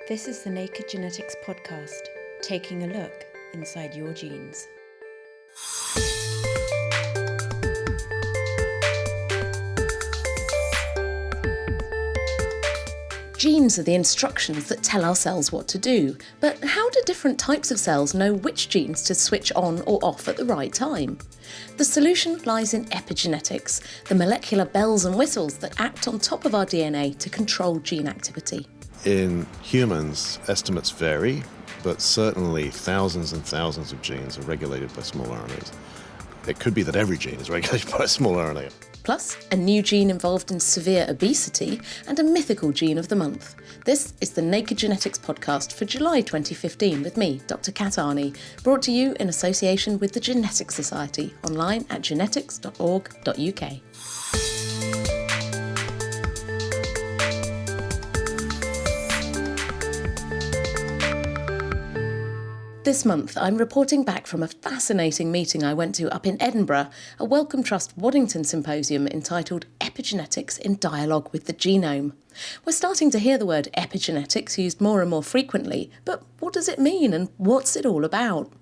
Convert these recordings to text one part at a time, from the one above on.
This is the Naked Genetics podcast, taking a look inside your genes. Genes are the instructions that tell our cells what to do, but how do different types of cells know which genes to switch on or off at the right time? The solution lies in epigenetics, the molecular bells and whistles that act on top of our DNA to control gene activity. In humans, estimates vary, but certainly thousands and thousands of genes are regulated by small RNAs. It could be that every gene is regulated by a small RNA. Plus, a new gene involved in severe obesity and a mythical gene of the month. This is the Naked Genetics podcast for July 2015 with me, Dr. Kat Arney, brought to you in association with the Genetics Society, online at genetics.org.uk. This month, I'm reporting back from a fascinating meeting I went to up in Edinburgh, a Wellcome Trust Waddington symposium entitled Epigenetics in Dialogue with the Genome. We're starting to hear the word epigenetics used more and more frequently, but what does it mean and what's it all about?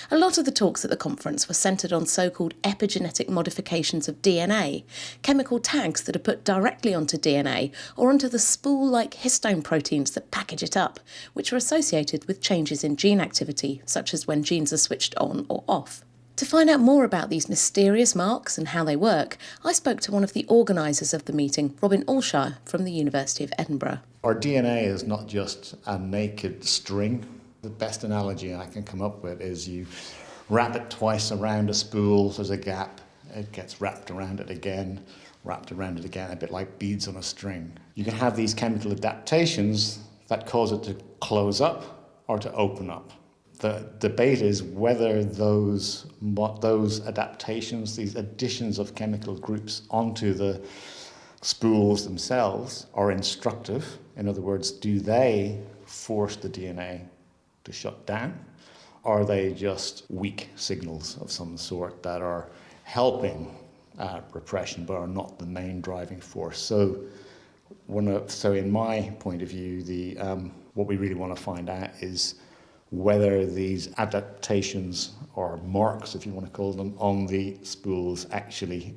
A lot of the talks at the conference were centred on so-called epigenetic modifications of DNA, chemical tags that are put directly onto DNA or onto the spool-like histone proteins that package it up, which are associated with changes in gene activity, such as when genes are switched on or off. To find out more about these mysterious marks and how they work, I spoke to one of the organisers of the meeting, Robin Alshire from the University of Edinburgh. Our DNA is not just a naked string. The best analogy I can come up with is you wrap it twice around a spool, there's a gap, it gets wrapped around it again, a bit like beads on a string. You can have these chemical adaptations that cause it to close up or to open up. The debate is whether those adaptations, these additions of chemical groups onto the spools themselves are instructive. In other words, do they force the DNA to shut down? Or are they just weak signals of some sort that are helping repression but are not the main driving force? So in my point of view, what we really want to find out is whether these adaptations or marks, if you want to call them, on the spools actually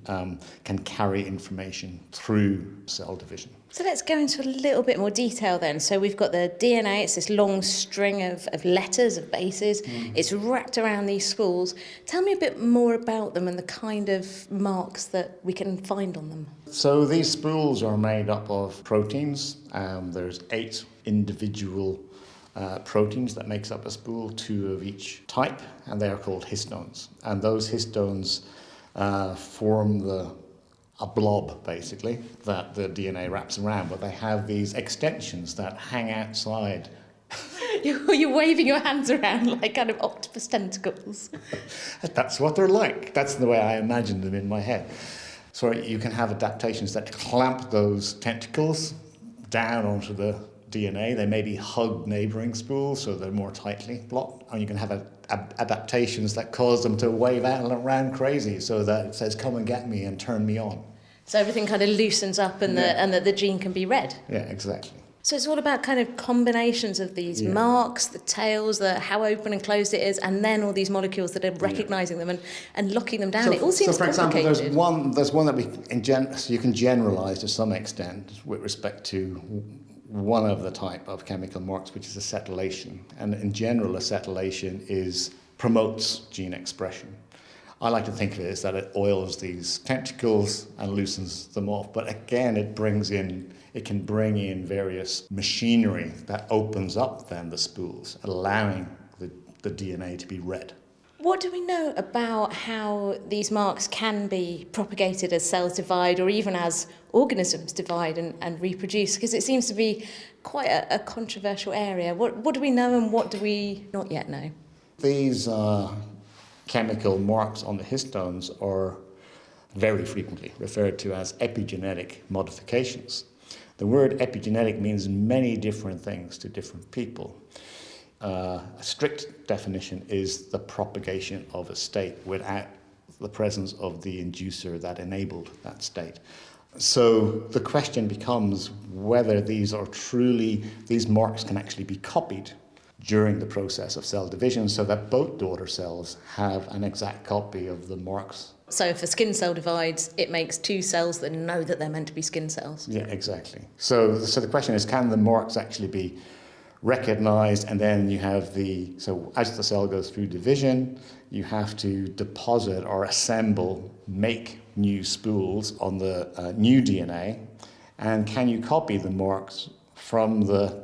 can carry information through cell division. So let's go into a little bit more detail then. So we've got the DNA, it's this long string of letters, of bases. It's wrapped around these spools. Tell me a bit more about them and the kind of marks that we can find on them. So these spools are made up of proteins. There's 8 individual proteins that makes up a spool, 2 of each type, and they are called histones. And those histones form a blob, basically, that the DNA wraps around, but they have these extensions that hang outside. You're waving your hands around like kind of octopus tentacles. That's what they're like. That's the way I imagine them in my head. So you can have adaptations that clamp those tentacles down onto the DNA. They maybe hug neighbouring spools, so they're more tightly blocked. And you can have adaptations that cause them to wave out and around crazy, so that it says, come and get me and turn me on. So everything kind of loosens up and the gene can be read. Yeah, exactly. So it's all about kind of combinations of these marks, the tails, how open and closed it is, and then all these molecules that are recognising them and locking them down. So, it all seems complicated. So, for example, there's one that you can generalise to some extent with respect to one of the type of chemical marks, which is acetylation. And in general, acetylation promotes gene expression. I like to think of it as that it oils these tentacles and loosens them off. But again, it can bring in various machinery that opens up then the spools, allowing the DNA to be read. What do we know about how these marks can be propagated as cells divide or even as organisms divide and reproduce? Because it seems to be quite a controversial area. What do we know and what do we not yet know? These chemical marks on the histones are very frequently referred to as epigenetic modifications. The word epigenetic means many different things to different people. A strict definition is the propagation of a state without the presence of the inducer that enabled that state. So the question becomes whether these marks can actually be copied during the process of cell division so that both daughter cells have an exact copy of the marks. So if a skin cell divides, it makes two cells that know that they're meant to be skin cells. Yeah, exactly. So the question is, can the marks actually be recognized? And then you have so as the cell goes through division, you have to deposit or make new spools on the new DNA. And can you copy the marks from the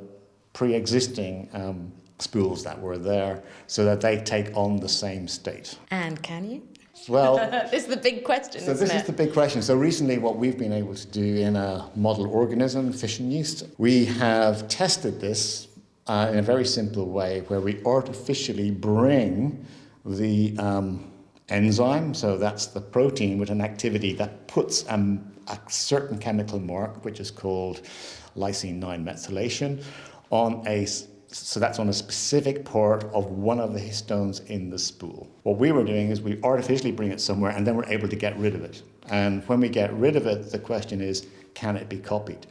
pre-existing spools that were there so that they take on the same state? And can you? Well, this is the big question, so this is the big question. So recently what we've been able to do in a model organism, fish and yeast, we have tested this in a very simple way where we artificially bring the enzyme, so that's the protein with an activity that puts a certain chemical mark, which is called lysine 9 methylation, so that's on a specific part of one of the histones in the spool. What we were doing is we artificially bring it somewhere and then we're able to get rid of it. And when we get rid of it, the question is, can it be copied?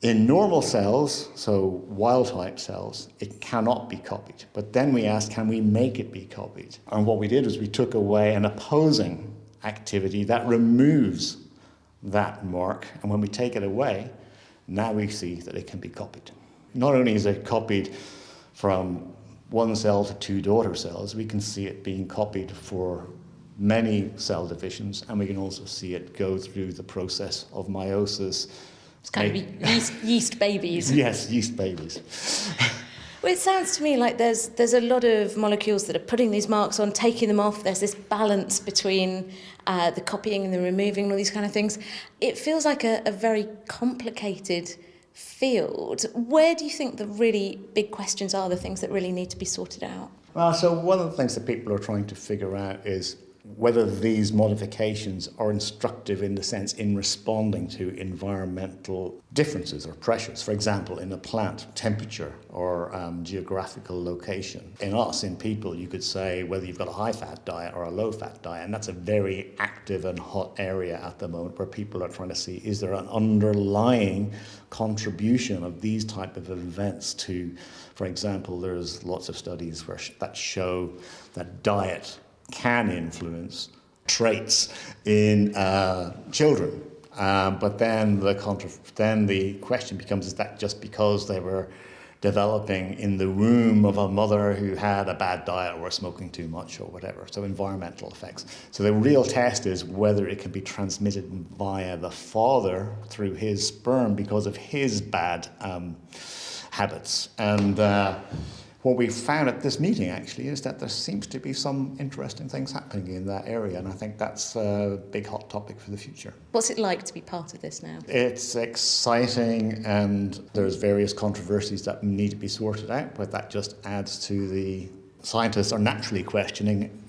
In normal cells, so wild-type cells, it cannot be copied. But then we asked, can we make it be copied? And what we did was we took away an opposing activity that removes that mark. And when we take it away, now we see that it can be copied. Not only is it copied from one cell to two daughter cells, we can see it being copied for many cell divisions, and we can also see it go through the process of meiosis. It's kind of yeast babies. Yes, yeast babies. Well, it sounds to me like there's a lot of molecules that are putting these marks on, taking them off. There's this balance between the copying and the removing and all these kind of things. It feels like a very complicated field. Where do you think the really big questions are, the things that really need to be sorted out? Well, so one of the things that people are trying to figure out is whether these modifications are instructive in the sense in responding to environmental differences or pressures. For example, in a plant, temperature or geographical location. In us, in people, you could say whether you've got a high-fat diet or a low-fat diet, and that's a very active and hot area at the moment where people are trying to see, is there an underlying contribution of these type of events to, for example, there's lots of studies that show that diet can influence traits in children. But then the question becomes, is that just because they were developing in the womb of a mother who had a bad diet or smoking too much or whatever? So environmental effects. So the real test is whether it can be transmitted via the father through his sperm because of his bad habits. And what we found at this meeting, actually, is that there seems to be some interesting things happening in that area, and I think that's a big hot topic for the future. What's it like to be part of this now? It's exciting, and there's various controversies that need to be sorted out, but that just adds to the scientists are naturally questioning,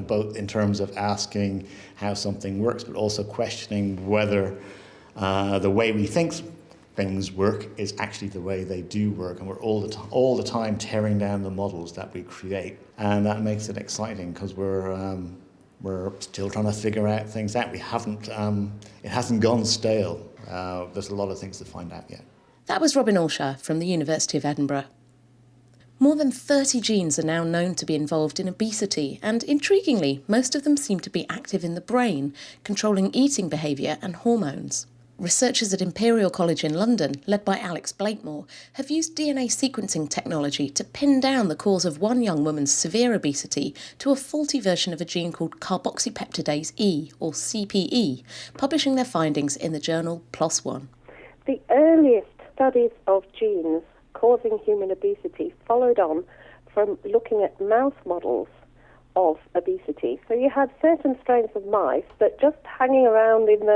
both in terms of asking how something works, but also questioning whether the way we think things work is actually the way they do work, and we're all the time tearing down the models that we create, and that makes it exciting because we're still trying to figure out things out. It hasn't gone stale. There's a lot of things to find out yet. That was Robin Alshaw from the University of Edinburgh. More than 30 genes are now known to be involved in obesity, and intriguingly, most of them seem to be active in the brain, controlling eating behaviour and hormones. Researchers at Imperial College in London, led by Alex Blakemore, have used DNA sequencing technology to pin down the cause of one young woman's severe obesity to a faulty version of a gene called carboxypeptidase E, or CPE, publishing their findings in the journal PLOS ONE. The earliest studies of genes causing human obesity followed on from looking at mouse models of obesity. So you had certain strains of mice that just hanging around in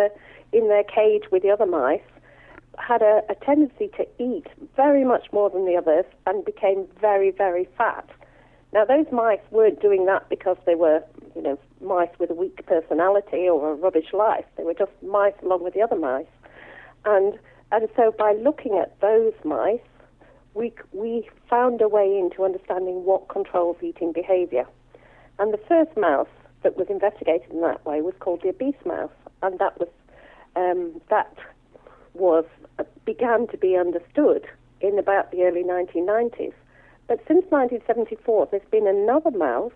their cage with the other mice had a tendency to eat very much more than the others and became very, very fat. Now, those mice weren't doing that because they were, mice with a weak personality or a rubbish life. They were just mice along with the other mice. And so by looking at those mice, we found a way into understanding what controls eating behavior. And the first mouse that was investigated in that way was called the obese mouse, and that was that began to be understood in about the early 1990s. But since 1974, there's been another mouse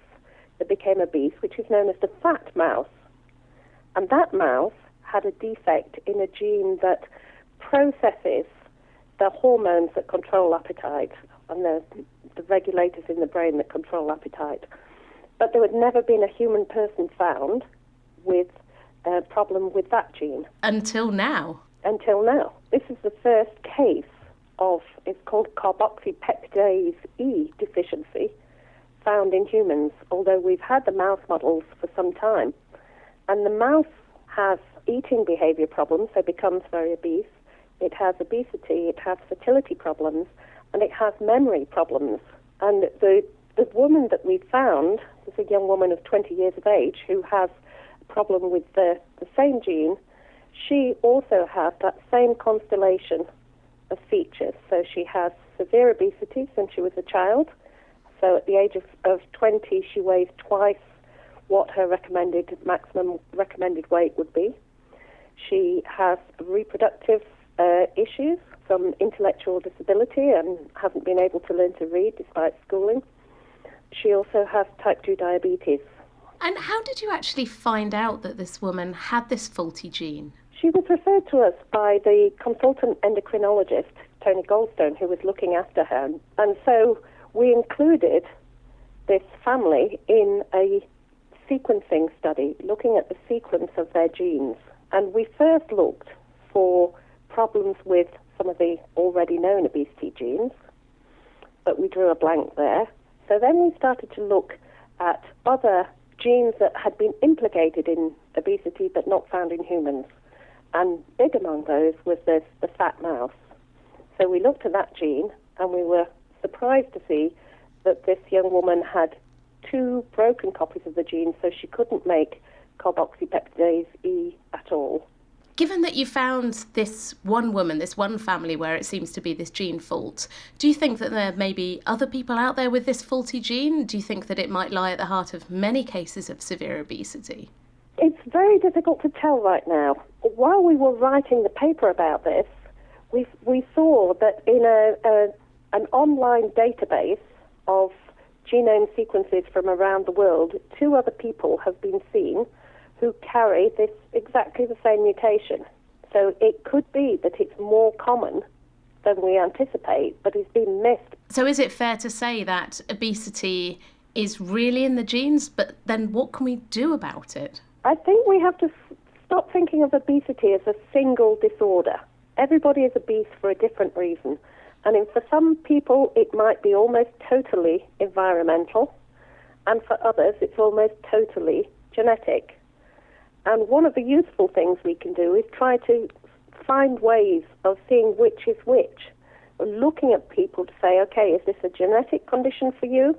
that became obese, which is known as the fat mouse. And that mouse had a defect in a gene that processes the hormones that control appetite and the regulators in the brain that control appetite. But there had never been a human person found with a problem with that gene. Until now? Until now. This is the first case of, it's called carboxypeptidase E deficiency, found in humans, although we've had the mouse models for some time. And the mouse has eating behavior problems, so becomes very obese. It has obesity, it has fertility problems, and it has memory problems. And the woman that we found is a young woman of 20 years of age who has a problem with the same gene. She also has that same constellation of features. So she has severe obesity since she was a child. So at the age of 20, she weighs twice what her maximum recommended weight would be. She has reproductive issues, some intellectual disability, and hasn't been able to learn to read despite schooling. She also has type 2 diabetes. And how did you actually find out that this woman had this faulty gene? She was referred to us by the consultant endocrinologist, Tony Goldstone, who was looking after her. And so we included this family in a sequencing study, looking at the sequence of their genes. And we first looked for problems with some of the already known obesity genes, but we drew a blank there. So then we started to look at other genes that had been implicated in obesity but not found in humans. And big among those was the fat mouse. So we looked at that gene, and we were surprised to see that this young woman had 2 broken copies of the gene, so she couldn't make carboxypeptidase E at all. Given that you found this one woman, this one family where it seems to be this gene fault, do you think that there may be other people out there with this faulty gene? Do you think that it might lie at the heart of many cases of severe obesity? It's very difficult to tell right now. While we were writing the paper about this, we saw that in an online database of genome sequences from around the world, 2 other people have been seen who carry this exactly the same mutation. So it could be that it's more common than we anticipate, but it's been missed. So is it fair to say that obesity is really in the genes, but then what can we do about it? I think we have to stop thinking of obesity as a single disorder. Everybody is obese for a different reason. And for some people, it might be almost totally environmental, and for others, it's almost totally genetic. And one of the useful things we can do is try to find ways of seeing which is which. Looking at people to say, okay, is this a genetic condition for you?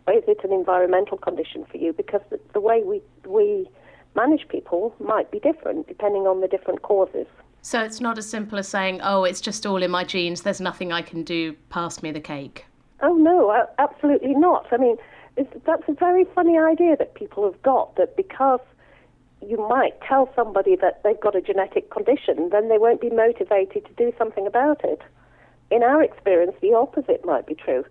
Or is it an environmental condition for you? Because the way we manage people might be different depending on the different causes. So it's not as simple as saying, oh, it's just all in my genes, there's nothing I can do, pass me the cake. Oh, no, absolutely not. I mean, that's a very funny idea that people have got, that because you might tell somebody that they've got a genetic condition, then they won't be motivated to do something about it. In our experience, the opposite might be true.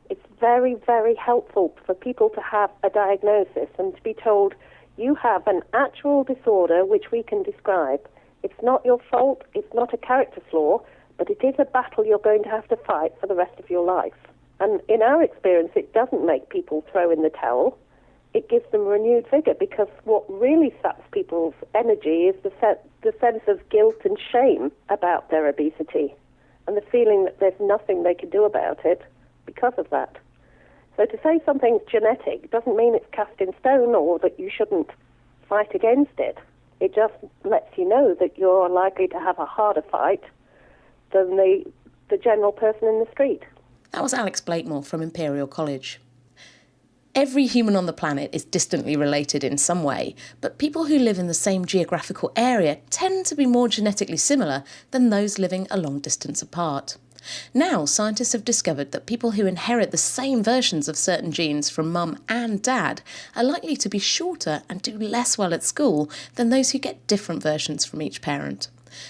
It's very, very helpful for people to have a diagnosis and to be told, you have an actual disorder which we can describe. It's not your fault, it's not a character flaw, but it is a battle you're going to have to fight for the rest of your life. And in our experience, it doesn't make people throw in the towel. It gives them renewed vigor, because what really saps people's energy is the sense of guilt and shame about their obesity and the feeling that there's nothing they can do about it because of that. So to say something's genetic doesn't mean it's cast in stone or that you shouldn't fight against it. It just lets you know that you're likely to have a harder fight than the general person in the street. That was Alex Blakemore from Imperial College. Every human on the planet is distantly related in some way, but people who live in the same geographical area tend to be more genetically similar than those living a long distance apart. Now, scientists have discovered that people who inherit the same versions of certain genes from mum and dad are likely to be shorter and do less well at school than those who get different versions from each parent.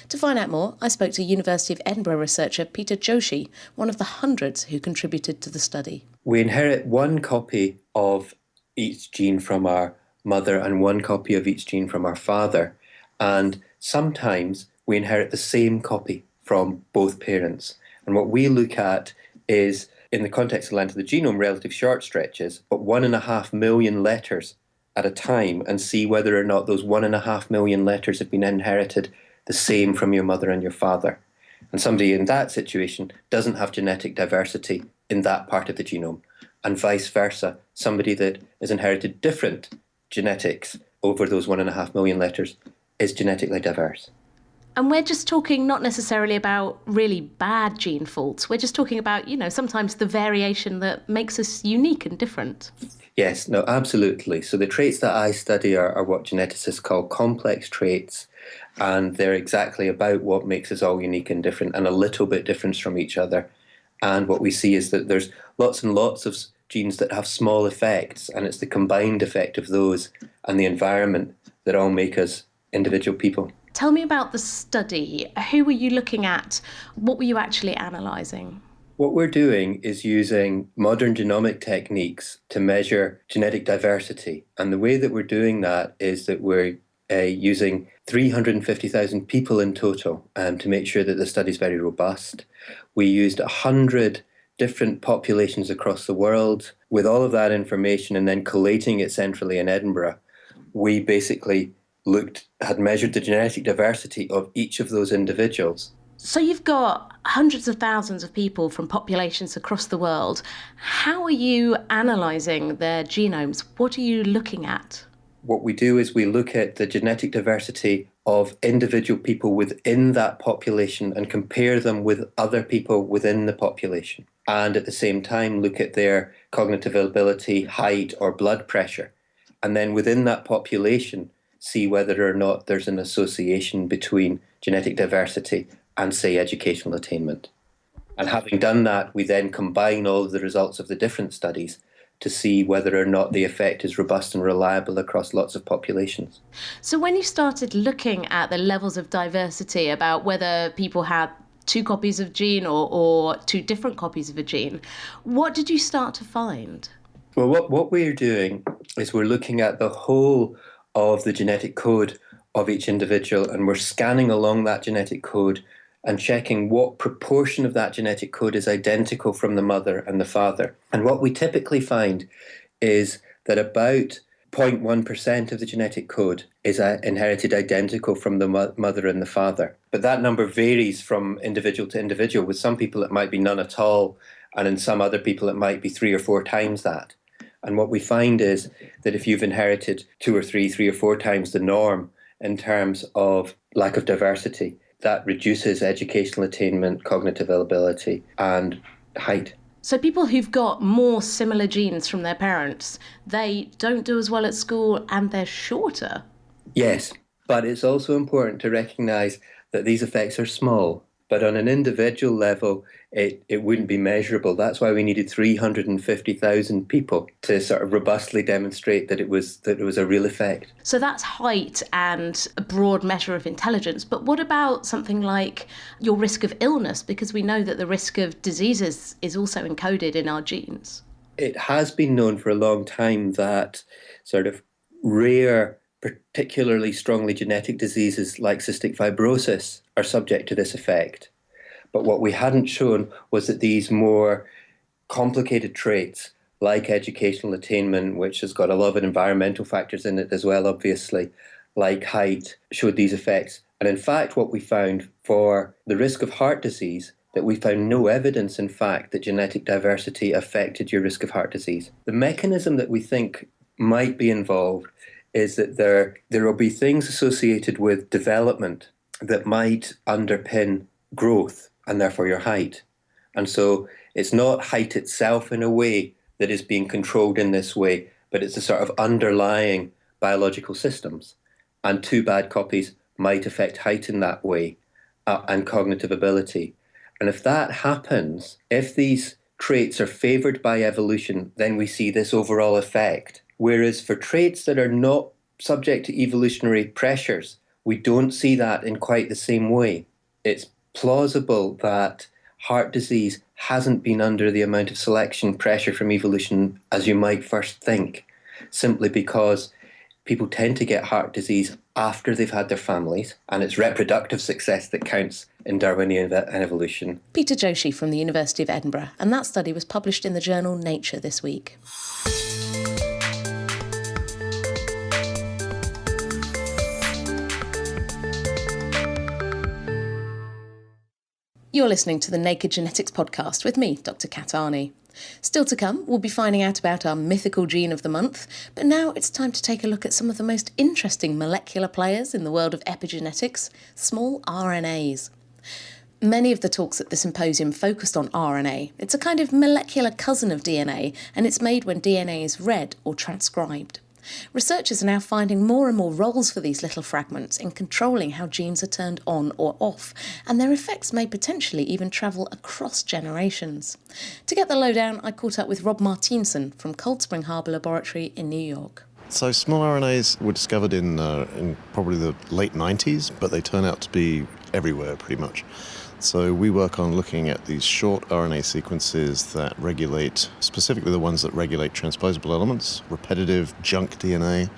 To find out more, I spoke to University of Edinburgh researcher Peter Joshi, one of the hundreds who contributed to the study. We inherit one copy of each gene from our mother and one copy of each gene from our father, and sometimes we inherit the same copy from both parents. And what we look at is, in the context of the length of the genome, relative short stretches, but 1.5 million letters at a time, and see whether or not those 1.5 million letters have been inherited the same from your mother and your father. And somebody in that situation doesn't have genetic diversity in that part of the genome, and vice versa. Somebody that has inherited different genetics over those 1.5 million letters is genetically diverse. And we're just talking not necessarily about really bad gene faults. We're just talking about, sometimes the variation that makes us unique and different. Yes, no, absolutely. So the traits that I study are what geneticists call complex traits, and they're exactly about what makes us all unique and different and a little bit different from each other. And what we see is that there's lots and lots of genes that have small effects, and it's the combined effect of those and the environment that all make us individual people. Tell me about the study. Who were you looking at? What were you actually analysing? What we're doing is using modern genomic techniques to measure genetic diversity. And the way that we're doing that is that we're using 350,000 people in total to make sure that the study is very robust. We used 100 different populations across the world. With all of that information and then collating it centrally in Edinburgh, we basically had measured the genetic diversity of each of those individuals. So you've got hundreds of thousands of people from populations across the world. How are you analysing their genomes? What are you looking at? What we do is we look at the genetic diversity of individual people within that population and compare them with other people within the population. And at the same time, look at their cognitive ability, height, or blood pressure. And then within that population, see whether or not there's an association between genetic diversity and, say, educational attainment. And having done that, we then combine all of the results of the different studies to see whether or not the effect is robust and reliable across lots of populations. So when you started looking at the levels of diversity, about whether people had 2 copies of gene or 2 different copies of a gene, what did you start to find? Well, what we're doing is we're looking at the whole of the genetic code of each individual, and we're scanning along that genetic code and checking what proportion of that genetic code is identical from the mother and the father. And what we typically find is that about 0.1% of the genetic code is inherited identical from the mother and the father. But that number varies from individual to individual. With some people it might be none at all, and in some other people it might be 3 or 4 times that. And what we find is that if you've inherited 2 or 3 or 4 times the norm in terms of lack of diversity, that reduces educational attainment, cognitive ability, and height. So people who've got more similar genes from their parents, they don't do as well at school and they're shorter. Yes, but it's also important to recognise that these effects are small. But on an individual level, it wouldn't be measurable. That's why we needed 350,000 people to sort of robustly demonstrate that it was a real effect. So that's height and a broad measure of intelligence. But what about something like your risk of illness? Because we know that the risk of diseases is also encoded in our genes. It has been known for a long time that sort of rare, particularly strongly genetic diseases like cystic fibrosis are subject to this effect. But what we hadn't shown was that these more complicated traits, like educational attainment, which has got a lot of environmental factors in it as well, obviously, like height, showed these effects. And in fact, what we found for the risk of heart disease, that we found no evidence, in fact, that genetic diversity affected your risk of heart disease. The mechanism that we think might be involved is that there will be things associated with development that might underpin growth and therefore your height. And so it's not height itself in a way that is being controlled in this way, but it's a sort of underlying biological systems. And two bad copies might affect height in that way and cognitive ability. And if that happens, if these traits are favoured by evolution, then we see this overall effect. Whereas for traits that are not subject to evolutionary pressures, we don't see that in quite the same way. It's plausible that heart disease hasn't been under the amount of selection pressure from evolution as you might first think, simply because people tend to get heart disease after they've had their families, and it's reproductive success that counts in Darwinian evolution. Peter Joshi from the University of Edinburgh, and that study was published in the journal Nature this week. You're listening to the Naked Genetics podcast with me, Dr. Kat Arney. Still to come, we'll be finding out about our mythical gene of the month, but now it's time to take a look at some of the most interesting molecular players in the world of epigenetics, small RNAs. Many of the talks at the symposium focused on RNA. It's a kind of molecular cousin of DNA, and it's made when DNA is read or transcribed. Researchers are now finding more and more roles for these little fragments in controlling how genes are turned on or off, and their effects may potentially even travel across generations. To get the lowdown, I caught up with Rob Martinson from Cold Spring Harbor Laboratory in New York. So small RNAs were discovered in probably the late 90s, but they turn out to be everywhere pretty much. So we work on looking at these short RNA sequences that regulate, specifically the ones that regulate transposable elements, repetitive junk DNA,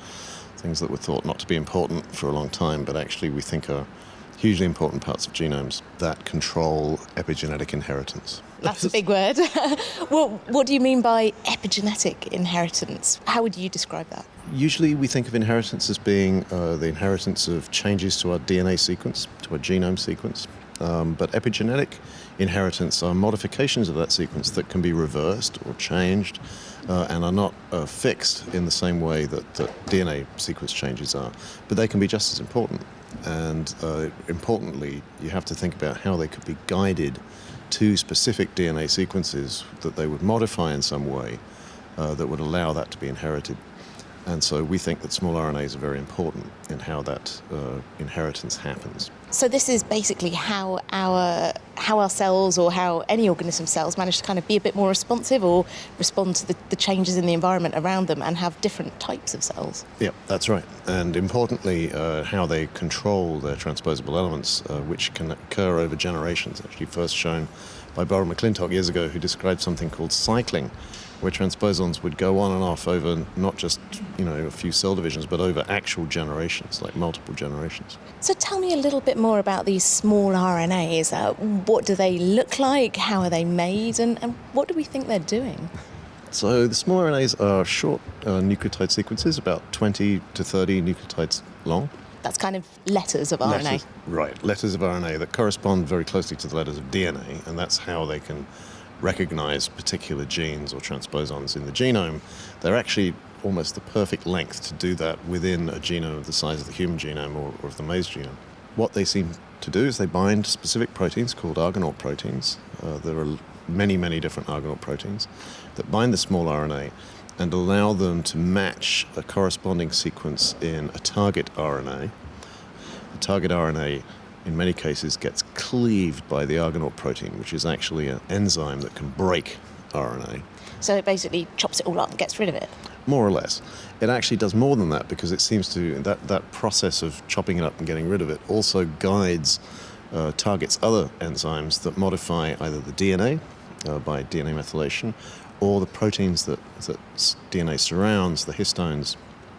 things that were thought not to be important for a long time, but actually we think are hugely important parts of genomes that control epigenetic inheritance. That's a big word. Well, what do you mean by epigenetic inheritance? How would you describe that? Usually we think of inheritance as being the inheritance of changes to our DNA sequence, to our genome sequence. But epigenetic inheritance are modifications of that sequence that can be reversed or changed and are not fixed in the same way that DNA sequence changes are. But they can be just as important. And importantly, you have to think about how they could be guided to specific DNA sequences that they would modify in some way that would allow that to be inherited. And so we think that small RNAs are very important in how that inheritance happens. So this is basically how our cells or how any organism's cells manage to kind of be a bit more responsive or respond to the changes in the environment around them and have different types of cells. Yeah, that's right. And importantly, how they control their transposable elements, which can occur over generations, actually first shown by Burrell McClintock years ago, who described something called cycling, where transposons would go on and off over not just, a few cell divisions, but over actual generations, like multiple generations. So tell me a little bit more about these small RNAs. What do they look like? How are they made? And what do we think they're doing? So the small RNAs are short nucleotide sequences, about 20 to 30 nucleotides long. That's kind of letters of RNA. Right, letters of RNA that correspond very closely to the letters of DNA, and that's how they can recognize particular genes or transposons in the genome. They're actually almost the perfect length to do that within a genome of the size of the human genome or of the maize genome. What they seem to do is they bind specific proteins called Argonaut proteins. There are many, many different Argonaut proteins that bind the small RNA and allow them to match a corresponding sequence in a target RNA. The target RNA in many cases gets cleaved by the Argonaut protein, which is actually an enzyme that can break RNA. So it basically chops it all up and gets rid of it? More or less. It actually does more than that, because it seems to, that process of chopping it up and getting rid of it also guides, targets other enzymes that modify either the DNA by DNA methylation, or the proteins that DNA surrounds, the histones,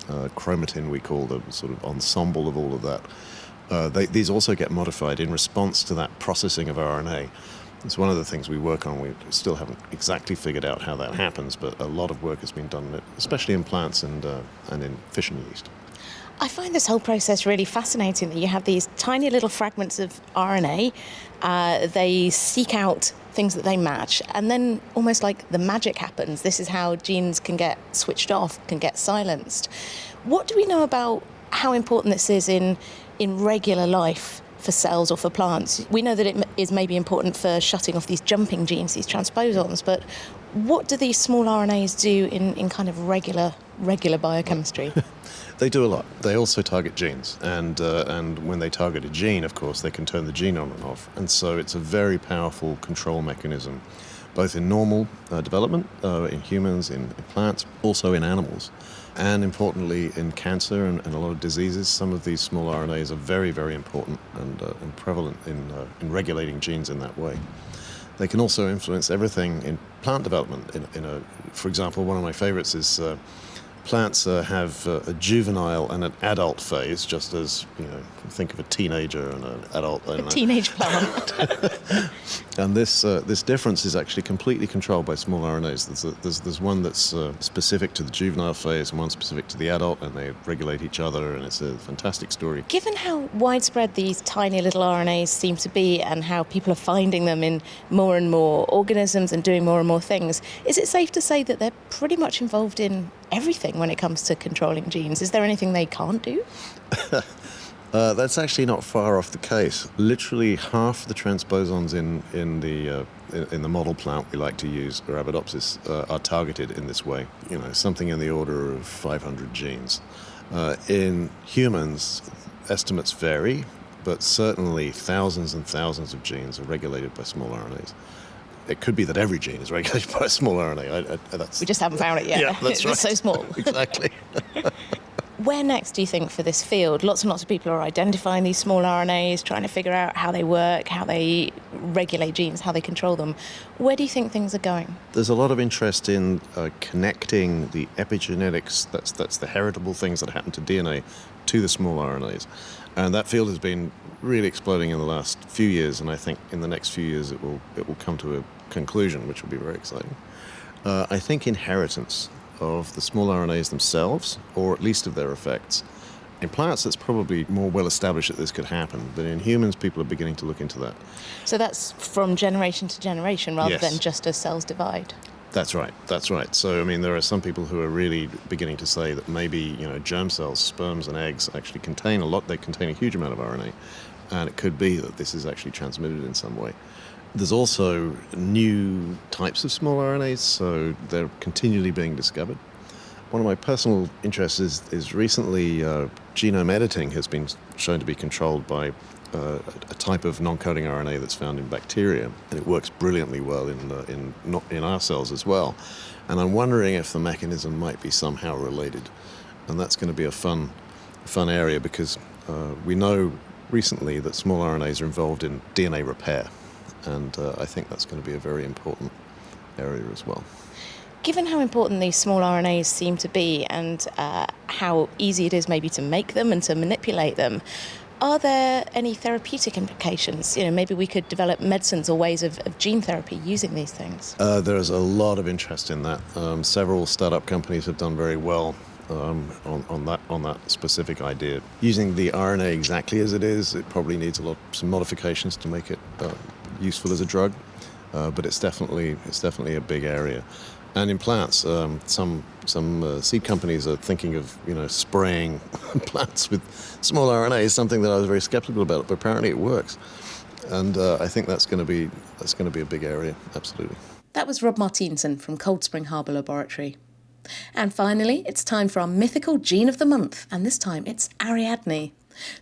chromatin we call the sort of ensemble of all of that. These also get modified in response to that processing of RNA. It's one of the things we work on. We still haven't exactly figured out how that happens, but a lot of work has been done on it, especially in plants and in fish and yeast. I find this whole process really fascinating, that you have these tiny little fragments of RNA, they seek out things that they match, and then almost like the magic happens. This is how genes can get switched off, can get silenced. What do we know about how important this is in regular life for cells or for plants. We know that it is maybe important for shutting off these jumping genes, these transposons, but what do these small RNAs do in kind of regular biochemistry? They do a lot. They also target genes, and when they target a gene, of course, they can turn the gene on and off. And so it's a very powerful control mechanism, both in normal development, in humans, in plants, also in animals. And importantly, in cancer and a lot of diseases, some of these small RNAs are very, very important and prevalent in regulating genes in that way. They can also influence everything in plant development. For example, one of my favorites is plants have a juvenile and an adult phase, just as, think of a teenager and an adult. A teenage plant. And this difference is actually completely controlled by small RNAs. There's one that's specific to the juvenile phase and one specific to the adult, and they regulate each other, and it's a fantastic story. Given how widespread these tiny little RNAs seem to be and how people are finding them in more and more organisms and doing more and more things, is it safe to say that they're pretty much involved in everything when it comes to controlling genes? Is there anything they can't do? That's actually not far off the case. Literally half the transposons in the model plant we like to use, Arabidopsis, are targeted in this way. Something in the order of 500 genes. In humans, estimates vary, but certainly thousands and thousands of genes are regulated by small RNAs. It could be that every gene is regulated by a small RNA. We just haven't found it yet. Yeah, that's right. It's so small. Exactly. Where next, do you think, for this field? Lots and lots of people are identifying these small RNAs, trying to figure out how they work, how they regulate genes, how they control them. Where do you think things are going? There's a lot of interest in connecting the epigenetics, that's the heritable things that happen to DNA, to the small RNAs. And that field has been really exploding in the last few years, and I think in the next few years it will come to a conclusion, which will be very exciting. I think inheritance of the small RNAs themselves, or at least of their effects. In plants, it's probably more well established that this could happen, but in humans, people are beginning to look into that. So that's from generation to generation rather Yes. than just as cells divide? That's right. So, there are some people who are really beginning to say that maybe, germ cells, sperms and eggs actually contain they contain a huge amount of RNA, and it could be that this is actually transmitted in some way. There's also new types of small RNAs, so they're continually being discovered. One of my personal interests is recently genome editing has been shown to be controlled by a type of non-coding RNA that's found in bacteria, and it works brilliantly well in our cells as well. And I'm wondering if the mechanism might be somehow related, and that's going to be a fun area because we know recently that small RNAs are involved in DNA repair. And I think that's going to be a very important area as well. Given how important these small RNAs seem to be and how easy it is maybe to make them and to manipulate them, are there any therapeutic implications? Maybe we could develop medicines or ways of gene therapy using these things. There's a lot of interest in that. Several startup companies have done very well on that specific idea. Using the RNA exactly as it is, it probably needs some modifications to make it useful as a drug, but it's definitely a big area. And in plants, some seed companies are thinking of spraying plants with small RNA, something that I was very skeptical about, but apparently it works. And I think that's going to be a big area, absolutely. That was Rob Martinson from Cold Spring Harbor Laboratory. And finally, it's time for our mythical gene of the month, and this time it's Ariadne.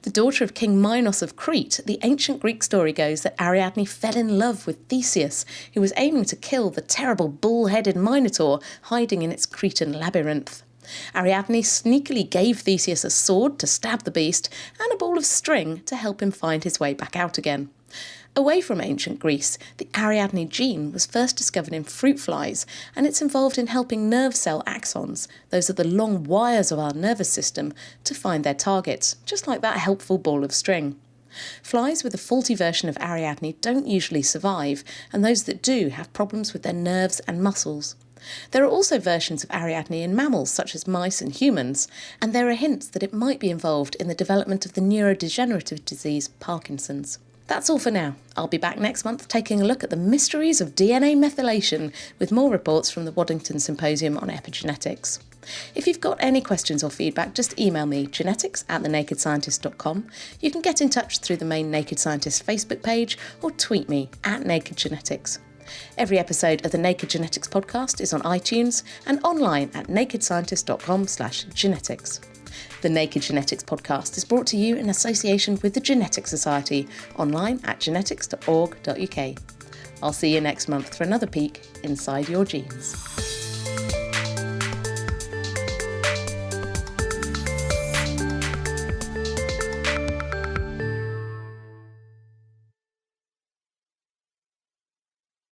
The daughter of King Minos of Crete, the ancient Greek story goes that Ariadne fell in love with Theseus, who was aiming to kill the terrible bull-headed Minotaur hiding in its Cretan labyrinth. Ariadne sneakily gave Theseus a sword to stab the beast and a ball of string to help him find his way back out again. Away from ancient Greece, the Ariadne gene was first discovered in fruit flies, and it's involved in helping nerve cell axons, those are the long wires of our nervous system, to find their targets, just like that helpful ball of string. Flies with a faulty version of Ariadne don't usually survive, and those that do have problems with their nerves and muscles. There are also versions of Ariadne in mammals, such as mice and humans, and there are hints that it might be involved in the development of the neurodegenerative disease Parkinson's. That's all for now. I'll be back next month taking a look at the mysteries of DNA methylation with more reports from the Waddington Symposium on Epigenetics. If you've got any questions or feedback, just email me, genetics@thenakedscientist.com. You can get in touch through the main Naked Scientist Facebook page or tweet me @NakedGenetics. Every episode of the Naked Genetics podcast is on iTunes and online at nakedscientist.com/genetics. The Naked Genetics podcast is brought to you in association with the Genetics Society, online at genetics.org.uk. I'll see you next month for another peek inside your genes.